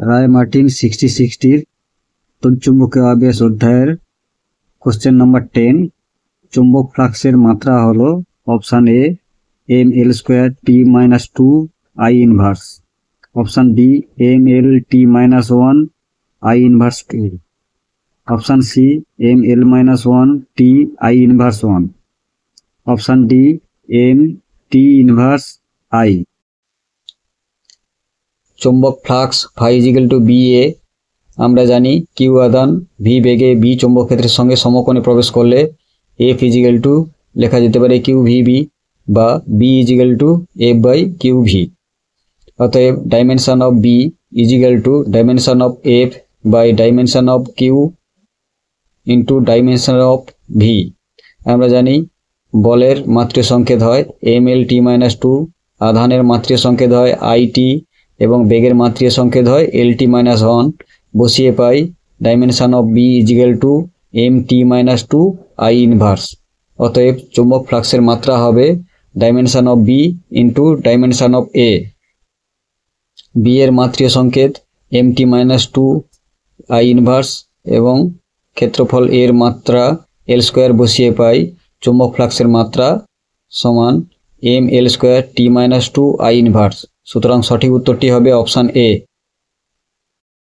রায় Martin 66টির তড়িৎচুম্বকীয় আবেশ অধ্যায়ের question number 10। চুম্বক ফ্লাক্সের মাত্রা হলো option A ml2t-2 I inverse, option B ml-t-1 I inverse 2, option C ml-1 t I inverse 1, option D mt inverse I। চুম্বক flux phi = ba। আমরা জানি কিউ আধান ভি বেগে বি চুম্বক ক্ষেত্রের সঙ্গে সমকোণে প্রবেশ করলে F লেখা যেতে পারে QVB বা B F/QV। অতএব dimension of B dimension of F by dimension of Q into dimension of V। আমরা জানি বলের মাত্রিক সংকেত হয় mlt-2, আধানের মাত্রিক সংকেত হয় IT এবং বেগের মাত্রিক সংকেত হয় lt-1। বসিয়ে পাই dimension of B mt-2 I inverse. অতএব চুম্বক ফ্লাক্সের মাত্রা হবে dimension of B into dimension of A। B এর মাত্রিক সংকেত mt-2 I ইনভার্স এবং ক্ষেত্রফল এর মাত্রা L² বসিয়ে পাই চুম্বক ফ্লাক্সের মাত্রা সমান ml² t-2 I ইনভার্স। সুতরাং সঠিক উত্তরটি হবে অপশান এ।